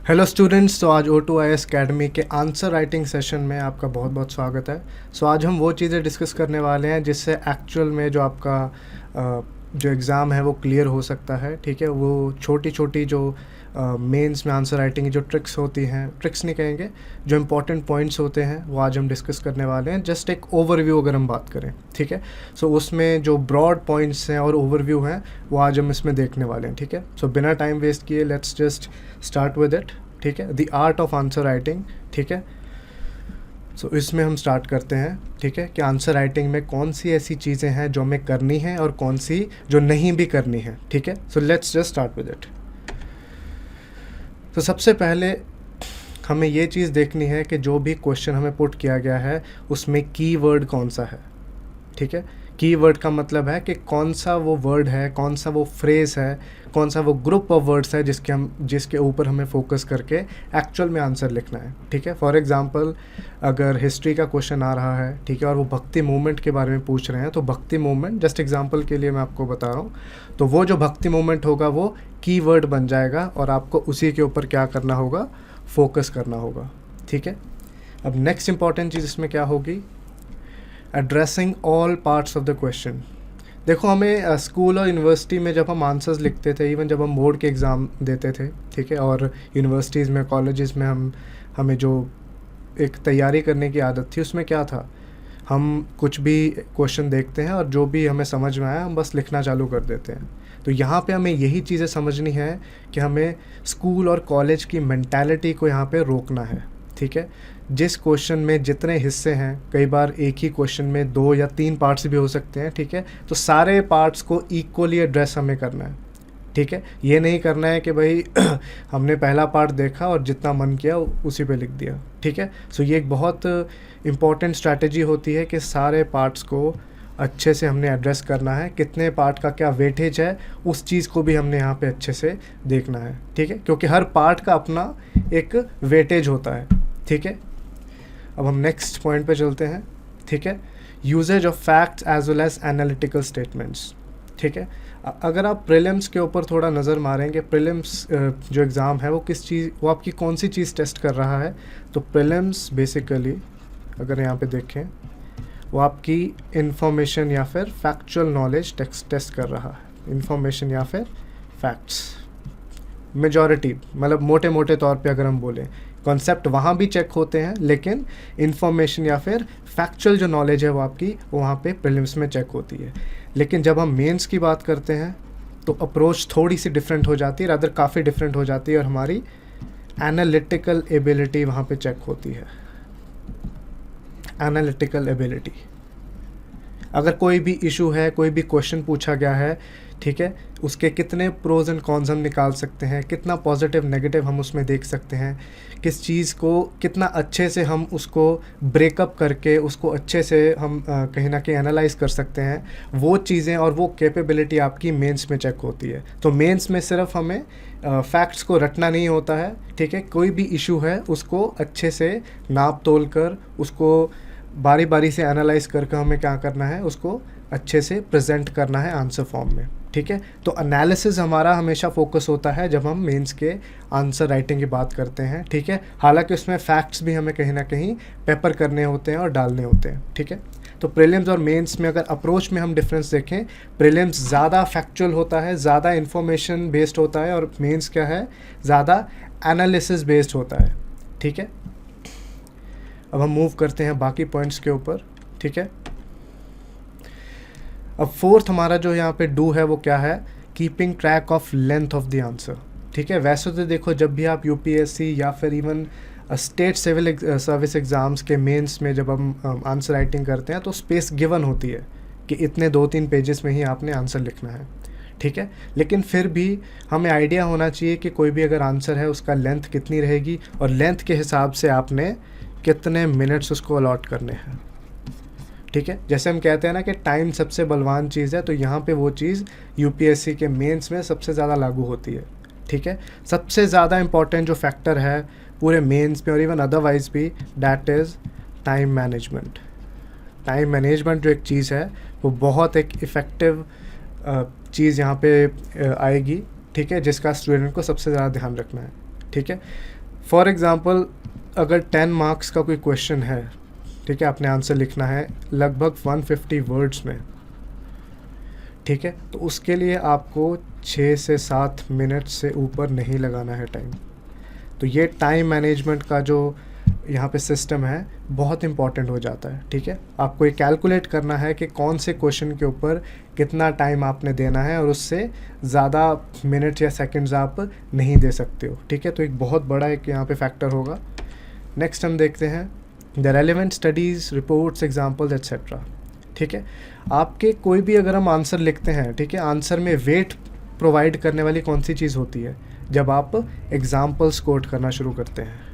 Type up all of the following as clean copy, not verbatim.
Hello students, तो आज O2IS academy के आंसर राइटिंग सेशन में आपका बहुत बहुत स्वागत है। आज हम वो चीज़ें डिस्कस करने वाले हैं जिससे एक्चुअल में जो आपका जो एग्ज़ाम है वो क्लियर हो सकता है। ठीक है, वो छोटी छोटी जो मेंस में आंसर राइटिंग की जो ट्रिक्स होती हैं, ट्रिक्स नहीं कहेंगे, जो इंपॉर्टेंट पॉइंट्स होते हैं वो आज हम डिस्कस करने वाले हैं। जस्ट एक ओवरव्यू अगर हम बात करें, ठीक है, उसमें जो ब्रॉड पॉइंट्स हैं और ओवरव्यू हैं वो आज हम इसमें देखने वाले हैं। ठीक है, बिना टाइम वेस्ट किए let's just start with it. ठीक है, the art of answer writing. ठीक है, इसमें हम स्टार्ट करते हैं। ठीक है, कि आंसर राइटिंग में कौन सी ऐसी चीज़ें हैं जो हमें करनी है और कौन सी जो नहीं भी करनी है। ठीक है, let's just start with it. सबसे पहले हमें ये चीज़ देखनी है कि जो भी क्वेश्चन हमें पुट किया गया है उसमें कीवर्ड कौन सा है। ठीक है, कीवर्ड का मतलब है कि कौन सा वो वर्ड है, कौन सा वो फ्रेज़ है, कौन सा वो ग्रुप ऑफ वर्ड्स है जिसके ऊपर हमें फोकस करके एक्चुअल में आंसर लिखना है। ठीक है, फॉर एग्जांपल अगर हिस्ट्री का क्वेश्चन आ रहा है, ठीक है, और वो भक्ति मूवमेंट के बारे में पूछ रहे हैं, तो भक्ति मूवमेंट जस्ट एग्जांपल के लिए मैं आपको बता रहा हूँ, तो वो जो भक्ति मूवमेंट होगा वो कीवर्ड बन जाएगा और आपको उसी के ऊपर क्या करना होगा, फोकस करना होगा। ठीक है, अब नेक्स्ट इंपॉर्टेंट चीज़ इसमें क्या होगी, addressing all parts of the question. देखो, हमें स्कूल और यूनिवर्सिटी में जब हम आंसर्स लिखते थे, इवन जब हम बोर्ड के एग्ज़ाम देते थे, ठीक है, और यूनिवर्सिटीज़ में, कॉलेजेस में हमें जो एक तैयारी करने की आदत थी, उसमें क्या था, हम कुछ भी क्वेश्चन देखते हैं और जो भी हमें समझ में आया हम बस लिखना चालू कर देते हैं। तो यहाँ पे हमें यही चीज़ें समझनी है कि हमें स्कूल और कॉलेज की मेंटालिटी को यहाँ पे रोकना है। ठीक है, जिस क्वेश्चन में जितने हिस्से हैं, कई बार एक ही क्वेश्चन में 2 या 3 पार्ट्स भी हो सकते हैं। ठीक है, तो सारे पार्ट्स को इक्वली एड्रेस हमें करना है। ठीक है, ये नहीं करना है कि भाई हमने पहला पार्ट देखा और जितना मन किया उसी पे लिख दिया। ठीक है, ये एक बहुत इम्पॉर्टेंट स्ट्रैटेजी होती है कि सारे पार्ट्स को अच्छे से हमने एड्रेस करना है, कितने पार्ट का क्या वेटेज है उस चीज़ को भी हमने यहाँ पे अच्छे से देखना है। ठीक है, क्योंकि हर पार्ट का अपना एक वेटेज होता है। ठीक है, अब हम नेक्स्ट पॉइंट पे चलते हैं। ठीक है, uses of facts as well as analytical statements. ठीक है, अगर आप प्रीलिम्स के ऊपर थोड़ा नज़र मारेंगे, प्रीलिम्स जो एग्ज़ाम है वो आपकी कौन सी चीज़ टेस्ट कर रहा है, तो प्रीलिम्स बेसिकली अगर यहाँ पे देखें वो आपकी इंफॉर्मेशन या फिर फैक्चुअल नॉलेज टेस्ट कर रहा है। इंफॉर्मेशन या फिर फैक्ट्स, मेजॉरिटी, मतलब मोटे मोटे तौर पे अगर हम बोलें, कॉन्सेप्ट वहाँ भी चेक होते हैं, लेकिन इंफॉर्मेशन या फिर फैक्चुअल जो नॉलेज है वो आपकी वहाँ पे प्रीलिम्स में चेक होती है। लेकिन जब हम मेंस की बात करते हैं तो अप्रोच थोड़ी सी डिफरेंट हो जाती है, रादर काफ़ी डिफरेंट हो जाती है, और हमारी एनालिटिकल एबिलिटी वहाँ पे चेक होती है। एनालिटिकल एबिलिटी, अगर कोई भी इशू है, कोई भी क्वेश्चन पूछा गया है, ठीक है, उसके कितने प्रोज एंड कॉन्स हम निकाल सकते हैं, कितना पॉजिटिव नेगेटिव हम उसमें देख सकते हैं, किस चीज़ को कितना अच्छे से हम उसको ब्रेकअप करके उसको अच्छे से हम कहीं ना कहीं एनालाइज कर सकते हैं, वो चीज़ें और वो कैपेबिलिटी आपकी मेंस में चेक होती है। तो मेंस में सिर्फ हमें फैक्ट्स को रटना नहीं होता है। ठीक है, कोई भी इशू है उसको अच्छे से नाप तोल कर, उसको बारी बारी से एनालाइज करके हमें क्या करना है, उसको अच्छे से प्रेजेंट करना है आंसर फॉर्म में। ठीक है, तो एनालिसिस हमारा हमेशा फोकस होता है जब हम मेंस के आंसर राइटिंग की बात करते हैं। ठीक है, हालांकि उसमें फैक्ट्स भी हमें कहीं ना कहीं पेपर करने होते हैं और डालने होते हैं। ठीक है, तो प्रीलिम्स और मेंस में अगर अप्रोच में हम डिफरेंस देखें, प्रीलिम्स ज़्यादा फैक्चुअल होता है, ज़्यादा इन्फॉर्मेशन बेस्ड होता है, और मेंस क्या है, ज़्यादा एनालिसिस बेस्ड होता है। ठीक है, अब हम मूव करते हैं बाकी पॉइंट्स के ऊपर। ठीक है, अब फोर्थ हमारा जो यहाँ पे डू है वो क्या है, keeping track of length of the answer. ठीक है, वैसे तो देखो, जब भी आप यूपीएससी या फिर even state civil service exams के मेंस में जब हम आंसर राइटिंग करते हैं तो स्पेस गिवन होती है कि इतने 2-3 पेजेस में ही आपने आंसर लिखना है। ठीक है, लेकिन फिर भी हमें आइडिया होना चाहिए कि कोई भी अगर आंसर है उसका लेंथ कितनी रहेगी, और लेंथ के हिसाब से आपने कितने मिनट्स उसको अलॉट करने हैं। ठीक है, जैसे हम कहते हैं ना कि टाइम सबसे बलवान चीज़ है, तो यहाँ पे वो चीज़ यूपीएससी के मेंस में सबसे ज़्यादा लागू होती है। ठीक है, सबसे ज़्यादा इम्पॉर्टेंट जो फैक्टर है पूरे मेंस में और इवन अदरवाइज भी, that is time management. Time management जो एक चीज़ है वो बहुत एक इफ़ेक्टिव चीज़ यहाँ पे आएगी। ठीक है, जिसका स्टूडेंट को सबसे ज़्यादा ध्यान रखना है। ठीक है। फॉर एग्ज़ाम्पल अगर 10 मार्क्स का कोई क्वेश्चन है, ठीक है, आपने आंसर लिखना है लगभग 150 वर्ड्स में, ठीक है, तो उसके लिए आपको 6 से 7 मिनट से ऊपर नहीं लगाना है टाइम। तो ये टाइम मैनेजमेंट का जो यहाँ पे सिस्टम है बहुत इंपॉर्टेंट हो जाता है, ठीक है। आपको ये कैलकुलेट करना है कि कौन से क्वेश्चन के ऊपर कितना टाइम आपने देना है और उससे ज़्यादा मिनट या सेकंड्स आप नहीं दे सकते हो, ठीक है। तो एक बहुत बड़ा एक यहाँ पे फैक्टर होगा। नेक्स्ट हम देखते हैं the relevant studies, reports, examples etcetera, ठीक है। आपके कोई भी अगर हम आंसर लिखते हैं, ठीक है, आंसर में वेट प्रोवाइड करने वाली कौन सी चीज़ होती है? जब आप एग्जाम्पल्स कोट करना शुरू करते हैं,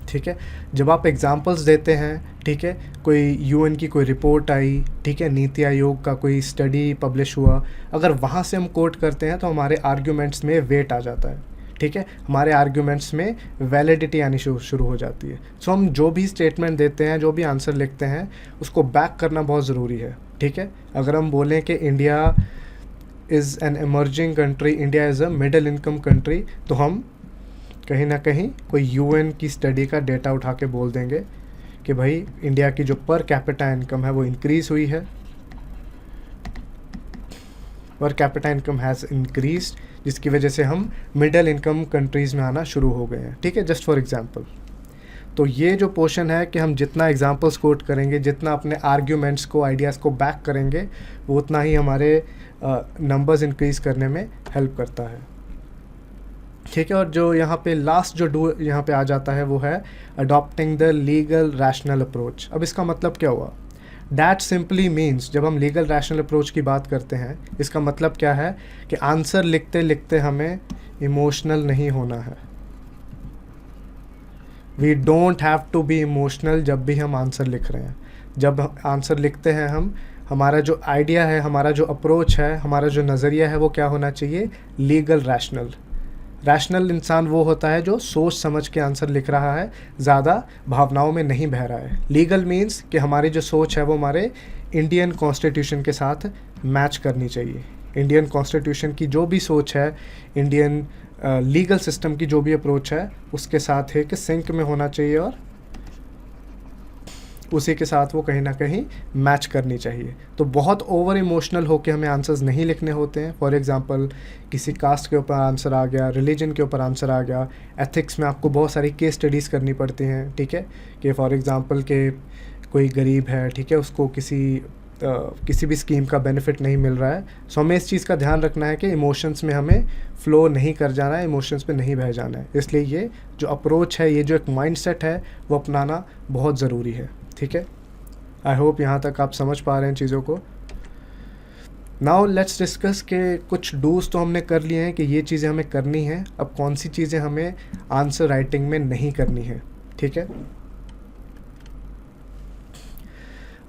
ठीक है। जब आप एग्जाम्पल्स देते हैं, ठीक है, कोई यूएन की कोई रिपोर्ट आई, ठीक है, नीति आयोग का कोई स्टडी पब्लिश हुआ, अगर वहाँ से हम कोट करते हैं तो हमारे आर्ग्यूमेंट्स में वेट आ जाता है, ठीक है, हमारे आर्ग्यूमेंट्स में वैलिडिटी आनी शुरू हो जाती है। सो हम जो भी स्टेटमेंट देते हैं, जो भी आंसर लिखते हैं, उसको बैक करना बहुत ज़रूरी है, ठीक है। अगर हम बोलें कि India is an emerging country, India is a middle income country, तो हम कहीं ना कहीं कोई यूएन की स्टडी का डेटा उठा के बोल देंगे कि भाई इंडिया की जो पर कैपिटा इनकम है वो इंक्रीज़ हुई है, per capita income has increased, जिसकी वजह से हम मिडिल इनकम कंट्रीज़ में आना शुरू हो गए हैं, ठीक है, जस्ट फॉर एग्जांपल। तो ये जो पोर्शन है कि हम जितना एग्जांपल्स कोट करेंगे, जितना अपने आर्ग्यूमेंट्स को, आइडियाज़ को बैक करेंगे, वो उतना ही हमारे नंबर्स इंक्रीज़ करने में हेल्प करता है, ठीक है। और जो यहाँ पे लास्ट जो डू यहाँ पे आ जाता है वो है adopting the legal rational approach. अब इसका मतलब क्या हुआ? दैट सिंपली मीन्स, जब हम लीगल रैशनल अप्रोच की बात करते हैं, इसका मतलब क्या है कि आंसर लिखते लिखते हमें इमोशनल नहीं होना है। We don't have to be emotional जब भी हम आंसर लिख रहे हैं। जब आंसर लिखते हैं हम, हमारा जो आइडिया है, हमारा जो अप्रोच है, हमारा जो नज़रिया है, वो क्या होना चाहिए? Legal rational. रैशनल इंसान वो होता है जो सोच समझ के आंसर लिख रहा है, ज़्यादा भावनाओं में नहीं बह रहा है। लीगल मीन्स कि हमारी जो सोच है वो हमारे इंडियन कॉन्स्टिट्यूशन के साथ मैच करनी चाहिए। इंडियन कॉन्स्टिट्यूशन की जो भी सोच है, इंडियन लीगल सिस्टम की जो भी अप्रोच है, उसके साथ है कि सिंक में होना चाहिए और उसी के साथ वो कहीं ना कहीं मैच करनी चाहिए। तो बहुत ओवर इमोशनल होके हमें आंसर्स नहीं लिखने होते हैं। फॉर एग्जांपल किसी कास्ट के ऊपर आंसर आ गया, रिलीजन के ऊपर आंसर आ गया, एथिक्स में आपको बहुत सारी केस स्टडीज़ करनी पड़ती हैं, ठीक है, कि फॉर एग्जांपल के कोई गरीब है, ठीक है, उसको किसी भी स्कीम का बेनिफिट नहीं मिल रहा है। सो हमें इस चीज़ का ध्यान रखना है कि इमोशंस में हमें फ़्लो नहीं कर जाना है, इमोशंस पे नहीं बह जाना है। इसलिए ये जो अप्रोच है, ये जो एक माइंडसेट है, वो अपनाना बहुत ज़रूरी है, ठीक है। आई होप यहाँ तक आप समझ पा रहे हैं चीज़ों को। नाउ लेट्स डिस्कस के कुछ डूज तो हमने कर लिए हैं कि ये चीज़ें हमें करनी है, अब कौन सी चीज़ें हमें आंसर राइटिंग में नहीं करनी है, ठीक है।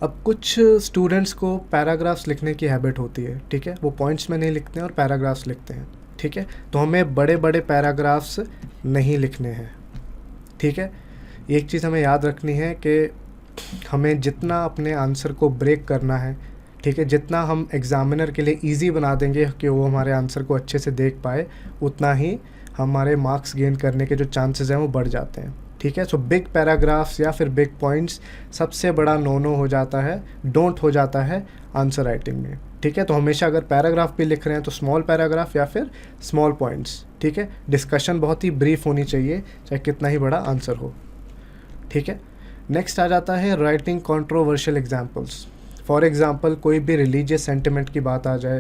अब कुछ स्टूडेंट्स को पैराग्राफ्स लिखने की हैबिट होती है, ठीक है, वो पॉइंट्स में नहीं लिखते हैं और पैराग्राफ्स लिखते हैं, ठीक है। तो हमें बड़े बड़े पैराग्राफ्स नहीं लिखने हैं, ठीक है। एक चीज़ हमें याद रखनी है कि हमें जितना अपने आंसर को ब्रेक करना है, ठीक है, जितना हम एग्ज़ामिनर के लिए इजी बना देंगे कि वो हमारे आंसर को अच्छे से देख पाए, उतना ही हमारे मार्क्स गेन करने के जो चांसेस हैं वो बढ़ जाते हैं, ठीक है। सो बिग पैराग्राफ्स या फिर बिग पॉइंट्स सबसे बड़ा नो हो जाता है, डोंट हो जाता है आंसर राइटिंग में, ठीक है। तो हमेशा अगर पैराग्राफ भी लिख रहे हैं तो स्मॉल पैराग्राफ या फिर स्मॉल पॉइंट्स, ठीक है। डिस्कशन बहुत ही ब्रीफ होनी चाहिए, चाहे कितना ही बड़ा आंसर हो, ठीक है। नेक्स्ट आ जाता है writing controversial examples. For example कोई भी रिलीजियस सेंटिमेंट की बात आ जाए,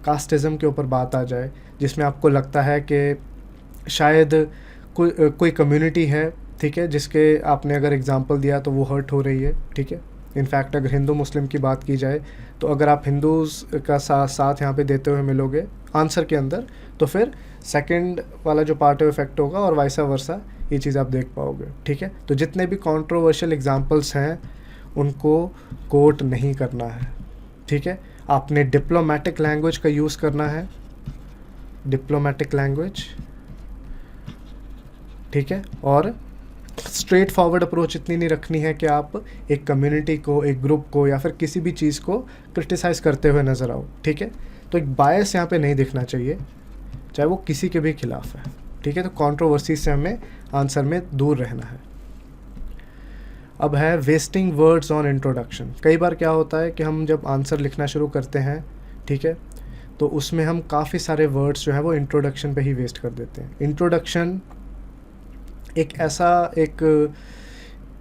कास्टिज़म के ऊपर बात आ जाए, जिसमें आपको लगता है कि शायद कोई कम्युनिटी है, ठीक है, जिसके आपने अगर एग्जांपल दिया तो वो हर्ट हो रही है, ठीक है। इनफैक्ट अगर हिंदू मुस्लिम की बात की जाए तो अगर आप हिंदूज़ का साथ यहाँ पे देते हुए मिलोगे आंसर के अंदर, तो फिर सेकंड वाला जो पार्ट है इफेक्ट होगा और वाइसा वर्सा, ये चीज़ आप देख पाओगे, ठीक है। तो जितने भी कंट्रोवर्शियल एग्जांपल्स हैं उनको कोट नहीं करना है, ठीक है। आपने डिप्लोमेटिक लैंग्वेज का यूज़ करना है, डिप्लोमेटिक लैंग्वेज, ठीक है। और स्ट्रेट फॉरवर्ड अप्रोच इतनी नहीं रखनी है कि आप एक कम्युनिटी को, एक ग्रुप को या फिर किसी भी चीज़ को क्रिटिसाइज़ करते हुए नज़र आओ, ठीक है। तो एक बायस यहाँ पे नहीं दिखना चाहिए, चाहे वो किसी के भी खिलाफ है, ठीक है। तो कंट्रोवर्सी से हमें आंसर में दूर रहना है। अब है वेस्टिंग वर्ड्स ऑन इंट्रोडक्शन। कई बार क्या होता है कि हम जब आंसर लिखना शुरू करते हैं, ठीक है, तो उसमें हम काफ़ी सारे वर्ड्स जो हैं वो इंट्रोडक्शन पे ही वेस्ट कर देते हैं। इंट्रोडक्शन एक ऐसा एक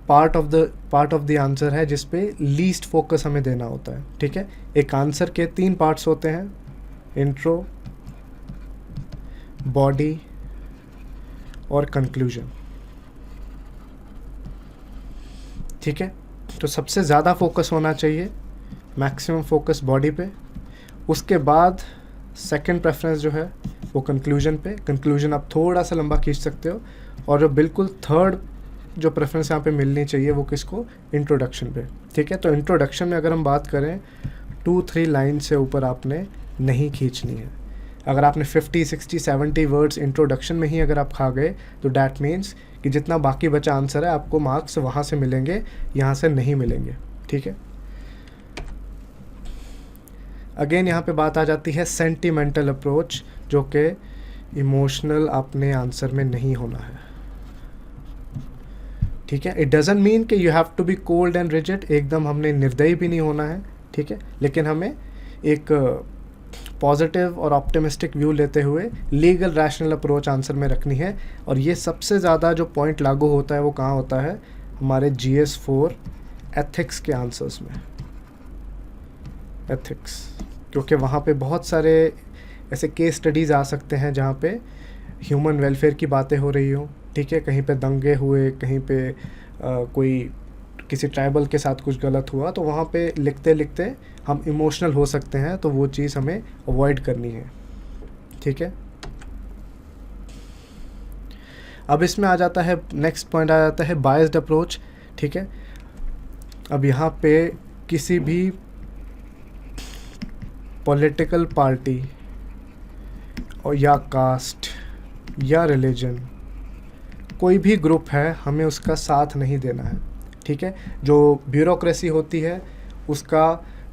पार्ट ऑफ द आंसर है जिस पे लीस्ट फोकस हमें देना होता है, ठीक है। एक आंसर के 3 पार्ट्स होते हैं, इंट्रो, बॉडी और कंक्लूजन, ठीक है। तो सबसे ज़्यादा फोकस होना चाहिए, मैक्सिमम फोकस बॉडी पे, उसके बाद सेकंड प्रेफरेंस जो है वो कंक्लूजन पे। कंक्लूजन आप थोड़ा सा लंबा खींच सकते हो, और जो बिल्कुल थर्ड जो प्रेफरेंस यहाँ पे मिलनी चाहिए वो किसको, इंट्रोडक्शन पे, ठीक है। तो इंट्रोडक्शन में अगर हम बात करें 2-3 लाइन से ऊपर आपने नहीं खींचनी है। अगर आपने 50, 60, 70 वर्ड्स इंट्रोडक्शन में ही अगर आप खा गए तो डैट मीन्स कि जितना बाकी बचा आंसर है आपको मार्क्स वहाँ से मिलेंगे, यहाँ से नहीं मिलेंगे, ठीक है। अगेन यहाँ पे बात आ जाती है सेंटिमेंटल अप्रोच, जो कि इमोशनल अपने आंसर में नहीं होना है, ठीक है। इट डजंट मीन कि you have to be cold and rigid, एकदम हमने निर्दयी भी नहीं होना है, ठीक है। लेकिन हमें एक पॉजिटिव और ऑप्टिमिस्टिक व्यू लेते हुए लीगल रैशनल अप्रोच आंसर में रखनी है। और ये सबसे ज़्यादा जो पॉइंट लागू होता है वो कहाँ होता है, हमारे GS4 एथिक्स के आंसर्स में, एथिक्स, क्योंकि वहाँ पे बहुत सारे ऐसे केस स्टडीज़ आ सकते हैं जहाँ पे ह्यूमन वेलफेयर की बातें हो रही हो, ठीक है। कहीं पे दंगे हुए, कहीं पे कोई किसी ट्राइबल के साथ कुछ गलत हुआ, तो वहाँ पे लिखते लिखते हम इमोशनल हो सकते हैं, तो वो चीज़ हमें अवॉइड करनी है, ठीक है। अब इसमें आ जाता है, नेक्स्ट पॉइंट आ जाता है बायस्ड अप्रोच, ठीक है। अब यहाँ पे किसी भी पॉलिटिकल पार्टी और या कास्ट या रिलीजन, कोई भी ग्रुप है, हमें उसका साथ नहीं देना है, ठीक है। जो ब्यूरोक्रेसी होती है उसका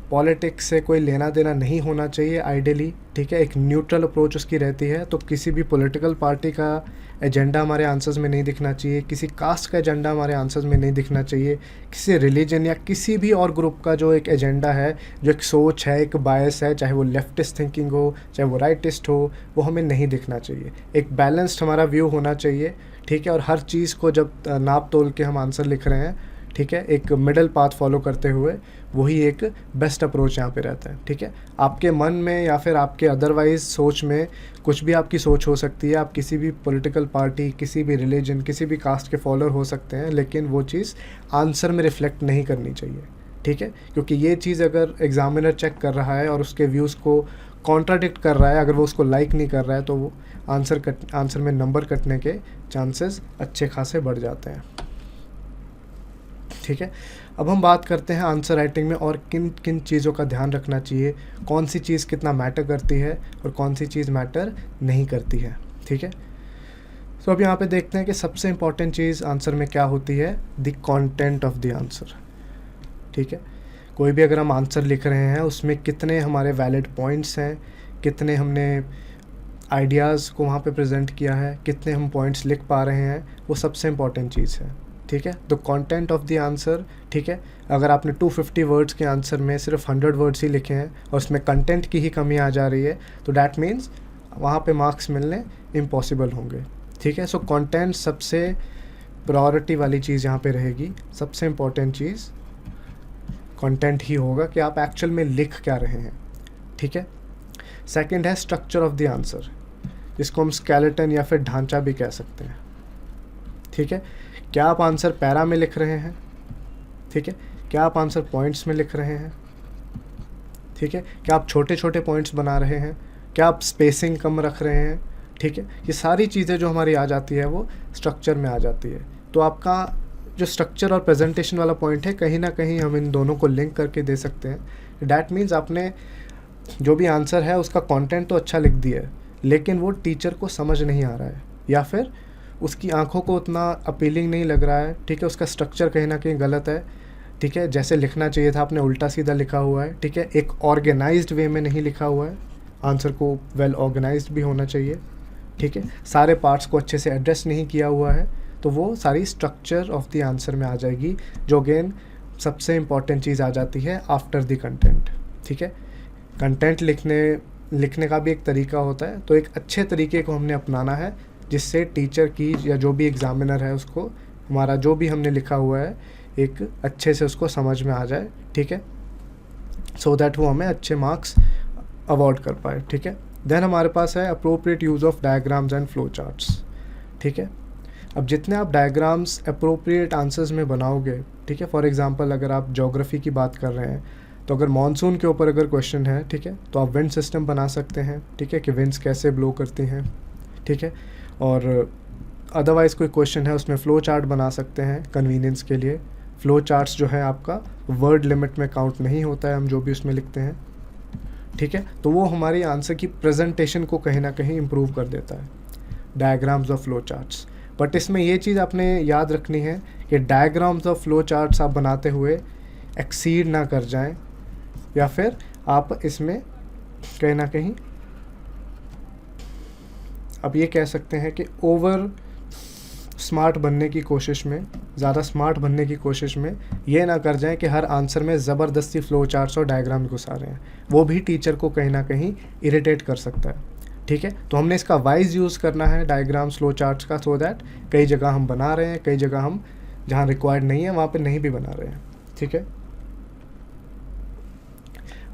पॉलिटिक्स से कोई लेना देना नहीं होना चाहिए आइडियली, ठीक है। एक न्यूट्रल अप्रोच उसकी रहती है। तो किसी भी पॉलिटिकल पार्टी का एजेंडा हमारे आंसर्स में नहीं दिखना चाहिए, किसी कास्ट का एजेंडा हमारे आंसर्स में नहीं दिखना चाहिए, किसी रिलीजन या किसी भी और ग्रुप का जो एक एजेंडा है, जो एक सोच है, एक बायस है, चाहे वो लेफ्टिस्ट थिंकिंग हो चाहे वो राइटिस्ट हो, वो हमें नहीं दिखना चाहिए। एक बैलेंस्ड हमारा व्यू होना चाहिए, ठीक है। और हर चीज़ को जब नाप तोल के हम आंसर लिख रहे हैं, ठीक है, एक मिडल पाथ फॉलो करते हुए, वही एक बेस्ट अप्रोच यहाँ पे रहता है, ठीक है। आपके मन में या फिर आपके अदरवाइज सोच में कुछ भी आपकी सोच हो सकती है, आप किसी भी पॉलिटिकल पार्टी, किसी भी रिलीजन, किसी भी कास्ट के फॉलोअर हो सकते हैं, लेकिन वो चीज़ आंसर में रिफ्लेक्ट नहीं करनी चाहिए, ठीक है। क्योंकि ये चीज़ अगर एग्जामिनर चेक कर रहा है और उसके व्यूज़ को कॉन्ट्राडिक्ट कर रहा है, अगर वो उसको लाइक नहीं कर रहा है, तो वो आंसर में नंबर कटने के चांसेस अच्छे खासे बढ़ जाते हैं, ठीक है। अब हम बात करते हैं आंसर राइटिंग में और किन किन चीज़ों का ध्यान रखना चाहिए, कौन सी चीज़ कितना मैटर करती है और कौन सी चीज़ मैटर नहीं करती है, ठीक है। तो अब यहाँ पे देखते हैं कि सबसे इम्पॉर्टेंट चीज़ आंसर में क्या होती है, the content of the answer, ठीक है। कोई भी अगर हम आंसर लिख रहे हैं उसमें कितने हमारे वैलिड पॉइंट्स हैं, कितने हमने आइडियाज़ को वहाँ पे प्रेजेंट किया है, कितने हम पॉइंट्स लिख पा रहे हैं, वो सबसे इम्पॉर्टेंट चीज़ है, ठीक है। तो कंटेंट ऑफ द आंसर, ठीक है। अगर आपने 250 वर्ड्स के आंसर में सिर्फ 100 वर्ड्स ही लिखे हैं और उसमें कंटेंट की ही कमी आ जा रही है, तो डैट मीन्स वहाँ पे मार्क्स मिलने इम्पॉसिबल होंगे, ठीक है। सो कंटेंट सबसे प्रायोरिटी वाली चीज़ यहाँ पे रहेगी, सबसे इम्पॉर्टेंट चीज़ कंटेंट ही होगा कि आप एक्चुअल में लिख क्या रहे हैं, ठीक है। सेकंड है स्ट्रक्चर ऑफ द आंसर, जिसको हम स्केलेटन या फिर ढांचा भी कह सकते हैं, ठीक है। क्या आप आंसर पैरा में लिख रहे हैं, ठीक है, क्या आप आंसर पॉइंट्स में लिख रहे हैं, ठीक है, क्या आप छोटे छोटे पॉइंट्स बना रहे हैं, क्या आप स्पेसिंग कम रख रहे हैं, ठीक है। ये सारी चीज़ें जो हमारी आ जाती है वो स्ट्रक्चर में आ जाती है। तो आपका जो स्ट्रक्चर और प्रेजेंटेशन वाला पॉइंट है, कहीं ना कहीं हम इन दोनों को लिंक करके दे सकते हैं। डैट मीन्स आपने जो भी आंसर है उसका कंटेंट तो अच्छा लिख दिया है, लेकिन वो टीचर को समझ नहीं आ रहा है या फिर उसकी आंखों को उतना अपीलिंग नहीं लग रहा है, ठीक है। उसका स्ट्रक्चर कहीं ना कहीं गलत है, ठीक है। जैसे लिखना चाहिए था आपने उल्टा सीधा लिखा हुआ है, ठीक है। एक ऑर्गेनाइज्ड वे में नहीं लिखा हुआ है, आंसर को वेल ऑर्गेनाइज्ड भी होना चाहिए, ठीक है, सारे पार्ट्स को अच्छे से एड्रेस नहीं किया हुआ है, तो वो सारी स्ट्रक्चर ऑफ द आंसर में आ जाएगी, जो अगेन सबसे इम्पॉर्टेंट चीज़ आ जाती है आफ्टर द कंटेंट। ठीक है, कंटेंट लिखने का भी एक तरीका होता है, तो एक अच्छे तरीके को हमने अपनाना है जिससे टीचर की या जो भी एग्ज़ामिनर है उसको हमारा जो भी हमने लिखा हुआ है एक अच्छे से उसको समझ में आ जाए। ठीक है, सो दैट वो हमें अच्छे मार्क्स अवॉर्ड कर पाए। ठीक है, देन हमारे पास है appropriate use of diagrams and flow charts. ठीक है, अब जितने आप डायग्राम्स अप्रोप्रिएट आंसर्स में बनाओगे, ठीक है, फॉर एग्जांपल अगर आप ज्योग्राफी की बात कर रहे हैं तो अगर मॉनसून के ऊपर अगर क्वेश्चन है, ठीक है, तो आप विंड सिस्टम बना सकते हैं। ठीक है, कि विंड्स कैसे ब्लो करती हैं। ठीक है, और अदरवाइज़ कोई क्वेश्चन है उसमें फ़्लो चार्ट बना सकते हैं कन्वीनियंस के लिए। फ़्लो चार्ट्स जो है आपका वर्ड लिमिट में काउंट नहीं होता है, हम जो भी उसमें लिखते हैं। ठीक है, तो वो हमारी आंसर की प्रेजेंटेशन को कहीं ना कहीं इम्प्रूव कर देता है, डायग्राम्स और फ्लो चार्ट्स। बट इसमें ये चीज़ आपने याद रखनी है कि डायग्राम्स और फ्लो चार्ट्स आप बनाते हुए एक्सीड ना कर जाएं, या फिर आप इसमें कहीं ना कहीं अब ये कह सकते हैं कि ओवर स्मार्ट बनने की कोशिश में, ज़्यादा स्मार्ट बनने की कोशिश में ये ना कर जाएं कि हर आंसर में ज़बरदस्ती फ्लो चार्ट्स और डायग्राम घुसा रहे हैं। वो भी टीचर को कहीं ना कहीं इरिटेट कर सकता है। ठीक है, तो हमने इसका वाइज यूज़ करना है डायग्राम्स फ्लो चार्ट्स का, सो दैट कई जगह हम बना रहे हैं, कई जगह हम जहाँ रिक्वायर्ड नहीं है वहाँ पे नहीं भी बना रहे हैं। ठीक है,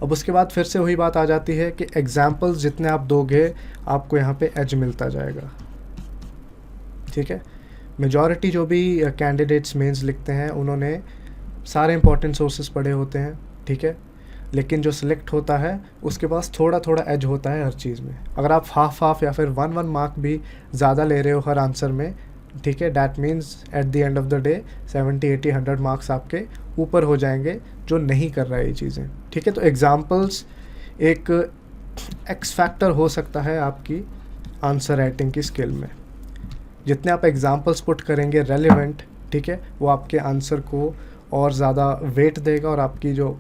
अब उसके बाद फिर से वही बात आ जाती है कि एग्जाम्पल्स जितने आप दोगे आपको यहाँ पे एज मिलता जाएगा। ठीक है, मेजॉरिटी जो भी कैंडिडेट्स मेंस लिखते हैं उन्होंने सारे इंपॉर्टेंट सोर्सेज पढ़े होते हैं। ठीक है, लेकिन जो सिलेक्ट होता है उसके पास थोड़ा थोड़ा एज होता है हर चीज़ में। अगर आप हाफ या फिर 1 मार्क भी ज़्यादा ले रहे हो हर आंसर में, ठीक है, that means at the end of the day 70, 80, 100 marks आपके ऊपर हो जाएंगे जो नहीं कर रहा है ये चीज़ें। ठीक है, तो एग्जाम्पल्स एक एक्स फैक्टर हो सकता है आपकी आंसर राइटिंग की स्किल में। जितने आप एग्जाम्पल्स पुट करेंगे रेलिवेंट, ठीक है, वो आपके आंसर को और ज़्यादा वेट देगा और आपकी जो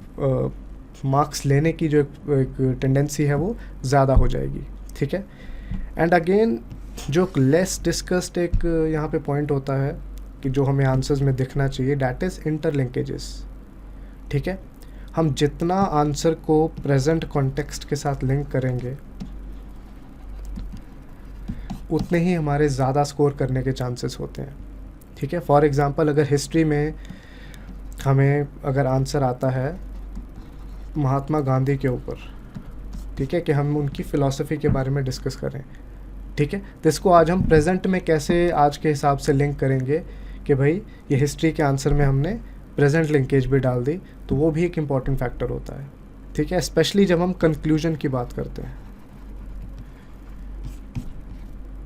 मार्क्स लेने की जो एक टेंडेंसी है वो ज़्यादा हो जाएगी। ठीक है, एंड अगेन जो लेस डिस्कस्ड एक यहाँ पे पॉइंट होता है कि जो हमें आंसर्स में दिखना चाहिए, डैट इज़ इंटरलिंकेजेस। ठीक है, हम जितना आंसर को प्रेजेंट कॉन्टेक्स्ट के साथ लिंक करेंगे उतने ही हमारे ज़्यादा स्कोर करने के चांसेस होते हैं। ठीक है, फॉर एग्ज़ाम्पल अगर हिस्ट्री में हमें अगर आंसर आता है महात्मा गांधी के ऊपर, ठीक है, कि हम उनकी फ़िलॉसफी के बारे में डिस्कस करें, ठीक है, तो इसको आज हम प्रेजेंट में कैसे आज के हिसाब से लिंक करेंगे कि भाई ये हिस्ट्री के आंसर में हमने प्रेजेंट लिंकेज भी डाल दी, तो वो भी एक इम्पॉर्टेंट फैक्टर होता है। ठीक है, स्पेशली जब हम कंक्लूजन की बात करते हैं।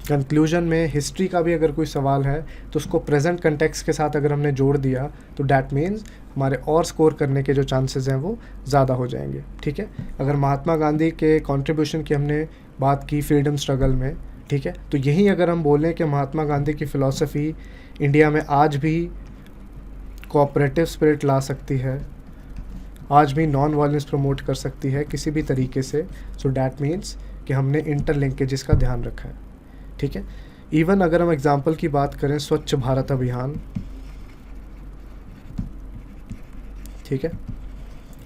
कंक्लूजन में हिस्ट्री का भी अगर कोई सवाल है तो उसको प्रेजेंट कंटेक्स्ट के साथ अगर हमने जोड़ दिया तो डैट मीन्स हमारे और स्कोर करने के जो चांसेस हैं वो ज़्यादा हो जाएंगे। ठीक है, अगर महात्मा गांधी के कंट्रीब्यूशन की हमने बात की फ्रीडम स्ट्रगल में, ठीक है, तो यही अगर हम बोलें कि महात्मा गांधी की फ़िलॉसफ़ी इंडिया में आज भी कोऑपरेटिव स्पिरिट ला सकती है, आज भी नॉन वायलेंस प्रमोट कर सकती है किसी भी तरीके से, सो डैट मीन्स कि हमने इंटरलिंकेजेस का ध्यान रखा है। ठीक है, इवन अगर हम एग्जाम्पल की बात करें स्वच्छ भारत अभियान, ठीक है,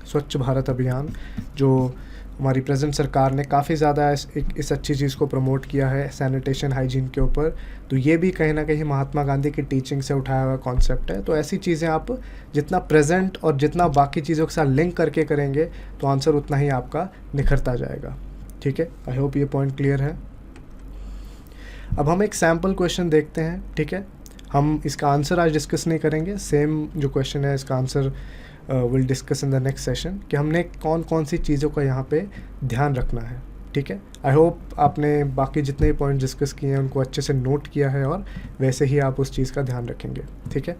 स्वच्छ भारत अभियान जो हमारी प्रेजेंट सरकार ने काफ़ी ज़्यादा इस अच्छी चीज़ को प्रमोट किया है सैनिटेशन हाइजीन के ऊपर, तो ये भी कहीं ना कहीं महात्मा गांधी की टीचिंग से उठाया हुआ कॉन्सेप्ट है। तो ऐसी चीज़ें आप जितना प्रेजेंट और जितना बाकी चीज़ों के साथ लिंक करके करेंगे तो आंसर उतना ही आपका निखरता जाएगा। ठीक है, आई होप ये पॉइंट क्लियर है। अब हम एक सैम्पल क्वेश्चन देखते हैं। ठीक है, हम इसका आंसर आज डिस्कस नहीं करेंगे, सेम जो क्वेश्चन है इसका answer will discuss in the next session कि हमने कौन कौन सी चीज़ों का यहाँ पे ध्यान रखना है। ठीक है, आई होप आपने बाकी जितने भी पॉइंट डिस्कस किए हैं उनको अच्छे से नोट किया है और वैसे ही आप उस चीज़ का ध्यान रखेंगे। ठीक है,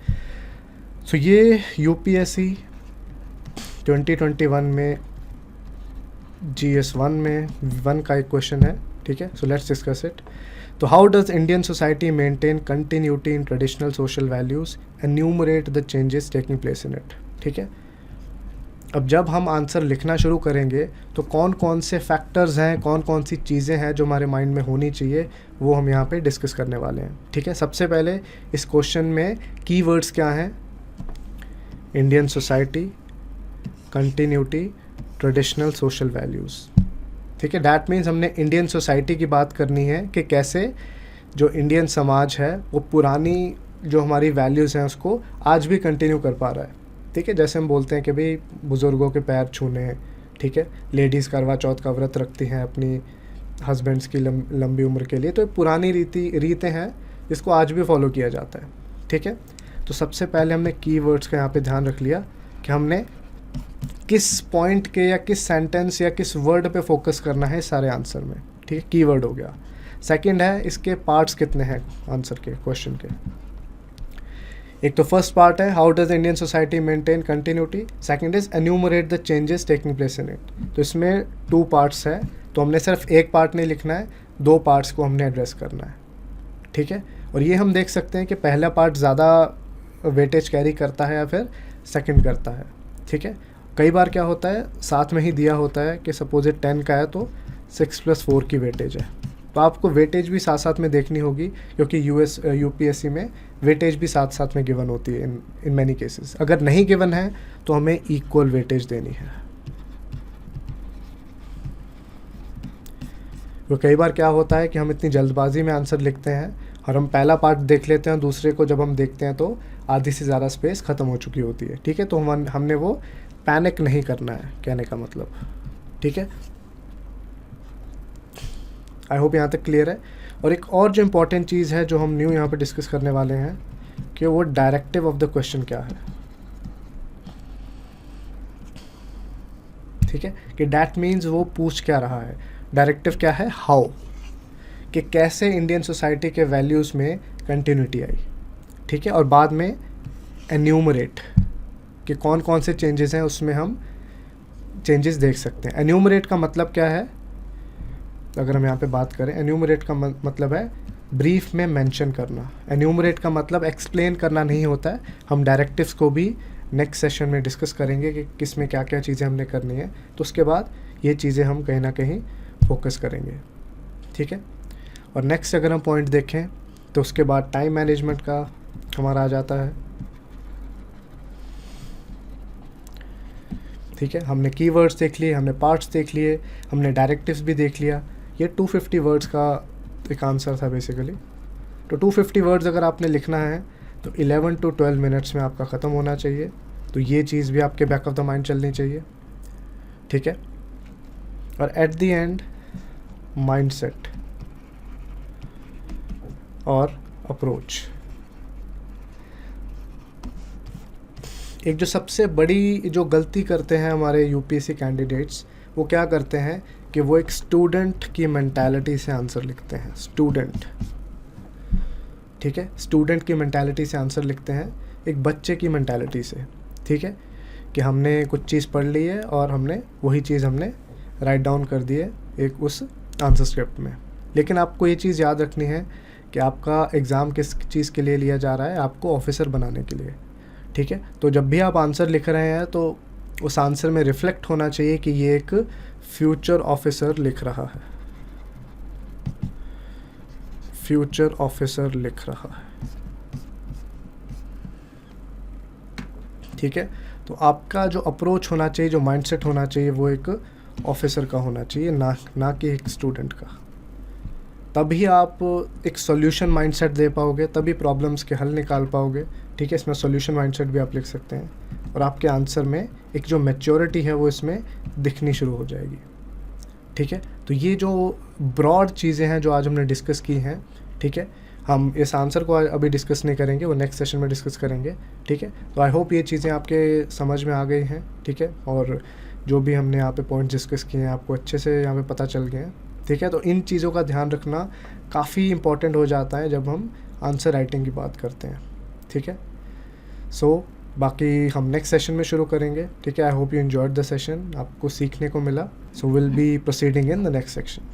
सो ये यूपीएससी 2021 में GS1 में 1 का एक क्वेश्चन है। ठीक है, सो लेट्स डिस्कस इट। तो how does Indian society maintain continuity in traditional social values, enumerate the changes taking place in it. ठीक है, अब जब हम आंसर लिखना शुरू करेंगे तो कौन कौन से फैक्टर्स हैं, कौन कौन सी चीज़ें हैं जो हमारे माइंड में होनी चाहिए, वो हम यहाँ पे डिस्कस करने वाले हैं। ठीक है, सबसे पहले इस क्वेश्चन में कीवर्ड्स क्या हैं? Indian society, continuity, traditional social values. ठीक है, डैट मीन्स हमने इंडियन सोसाइटी की बात करनी है कि कैसे जो इंडियन समाज है वो पुरानी जो हमारी वैल्यूज़ हैं उसको आज भी कंटिन्यू कर पा रहा है। ठीक है, जैसे हम बोलते हैं कि भाई बुज़ुर्गों के पैर छूने हैं। ठीक है, लेडीज़ करवा चौथ का व्रत रखती हैं अपनी हस्बैंड्स की लंबी उम्र के लिए। तो पुरानी रीतें हैं जिसको आज भी फॉलो किया जाता है। ठीक है, तो सबसे पहले हमने कीवर्ड्स का यहाँ पे ध्यान रख लिया कि हमने किस पॉइंट के या किस सेंटेंस या किस वर्ड पे फोकस करना है सारे आंसर में। ठीक है, कीवर्ड हो गया। सेकंड है इसके पार्ट्स कितने हैं आंसर के, क्वेश्चन के। एक तो फर्स्ट पार्ट है how does Indian society maintain continuity, second is enumerate the changes taking place in it. तो इसमें 2 पार्ट्स है, तो हमने सिर्फ एक पार्ट नहीं लिखना है, 2 पार्ट्स को हमने एड्रेस करना है। ठीक है, और ये हम देख सकते हैं कि पहला पार्ट ज़्यादा वेटेज कैरी करता है या फिर सेकंड करता है। ठीक है, कई बार क्या होता है साथ में ही दिया होता है कि सपोज 10 का है तो 6 + 4 की वेटेज है, तो आपको वेटेज भी साथ साथ में देखनी होगी क्योंकि यूपीएससी में वेटेज भी साथ साथ में गिवन होती है इन मैनी केसेस। अगर नहीं गिवन है तो हमें इक्वल वेटेज देनी है। तो कई बार क्या होता है कि हम इतनी जल्दबाजी में आंसर लिखते हैं और हम पहला पार्ट देख लेते हैं, दूसरे को जब हम देखते हैं तो आधी से ज़्यादा स्पेस ख़त्म हो चुकी होती है। ठीक है, तो हमने वो पैनिक नहीं करना है, कहने का मतलब। ठीक है, आई होप यहाँ तक क्लियर है। और एक और जो इम्पॉर्टेंट चीज़ है जो हम न्यू यहाँ पे डिस्कस करने वाले हैं कि वो डायरेक्टिव ऑफ द क्वेश्चन क्या है। ठीक है, कि डैट मीन्स वो पूछ क्या रहा है। डायरेक्टिव क्या है? हाउ, कि कैसे इंडियन सोसाइटी के वैल्यूज़ में कंटिन्यूटी आई। ठीक है, और बाद में एन्यूमरेट कि कौन कौन से चेंजेस हैं उसमें हम चेंजेस देख सकते हैं। एन्यूमरेट का मतलब क्या है? अगर हम यहाँ पे बात करें, एन्यूमरेट का मतलब है ब्रीफ में मेंशन करना। एन्यूमरेट का मतलब एक्सप्लेन करना नहीं होता है। हम डायरेक्टिव्स को भी नेक्स्ट सेशन में डिस्कस करेंगे कि किस में क्या क्या चीज़ें हमने करनी है, तो उसके बाद ये चीज़ें हम कहीं ना कहीं फोकस करेंगे। ठीक है, और नेक्स्ट अगर हम पॉइंट देखें तो उसके बाद टाइम मैनेजमेंट का हमारा आ जाता है। ठीक है, हमने कीवर्ड्स देख लिए, हमने पार्ट्स देख लिए, हमने डायरेक्टिव्स भी देख लिया। ये 250 वर्ड्स का एक आंसर था बेसिकली। तो 250 वर्ड्स अगर आपने लिखना है तो 11 to 12 मिनट्स में आपका ख़त्म होना चाहिए। तो ये चीज़ भी आपके बैक ऑफ द माइंड चलनी चाहिए। ठीक है, और एट द एंड माइंडसेट और अप्रोच। एक जो सबसे बड़ी जो गलती करते हैं हमारे यूपीएससी कैंडिडेट्स, वो क्या करते हैं कि वो एक स्टूडेंट की मेंटालिटी से आंसर लिखते हैं। स्टूडेंट, ठीक है, स्टूडेंट की मेंटालिटी से आंसर लिखते हैं, एक बच्चे की मेंटालिटी से। ठीक है, कि हमने कुछ चीज़ पढ़ ली है और हमने वही चीज़ हमने राइट डाउन कर दी है एक उस आंसर स्क्रिप्ट में। लेकिन आपको ये चीज़ याद रखनी है कि आपका एग्ज़ाम किस चीज़ के लिए लिया जा रहा है, आपको ऑफिसर बनाने के लिए। ठीक है, तो जब भी आप आंसर लिख रहे हैं तो उस आंसर में रिफ्लेक्ट होना चाहिए कि ये एक फ्यूचर ऑफिसर लिख रहा है। फ्यूचर ऑफिसर लिख रहा है। ठीक है, तो आपका जो अप्रोच होना चाहिए, जो माइंडसेट होना चाहिए, वो एक ऑफिसर का होना चाहिए, ना कि एक स्टूडेंट का। तभी आप एक सॉल्यूशन माइंडसेट दे पाओगे, तभी प्रॉब्लम्स के हल निकाल पाओगे। ठीक है, इसमें सॉल्यूशन माइंडसेट भी आप लिख सकते हैं और आपके आंसर में एक जो मैच्योरिटी है वो इसमें दिखनी शुरू हो जाएगी। ठीक है, तो ये जो ब्रॉड चीज़ें हैं जो आज हमने डिस्कस की हैं, ठीक है, हम इस आंसर को अभी डिस्कस नहीं करेंगे, वो नेक्स्ट सेशन में डिस्कस करेंगे। ठीक है, तो आई होप ये चीज़ें आपके समझ में आ गई हैं। ठीक है, और जो भी हमने यहाँ पे पॉइंट डिस्कस किए हैं आपको अच्छे से यहाँ पे पता चल गए हैं। ठीक है, तो इन चीज़ों का ध्यान रखना काफ़ी इम्पॉर्टेंट हो जाता है जब हम आंसर राइटिंग की बात करते हैं। ठीक है, सो बाकी हम नेक्स्ट सेशन में शुरू करेंगे। ठीक है, I hope you enjoyed the session, आपको सीखने को मिला। So will be proceeding in the next section.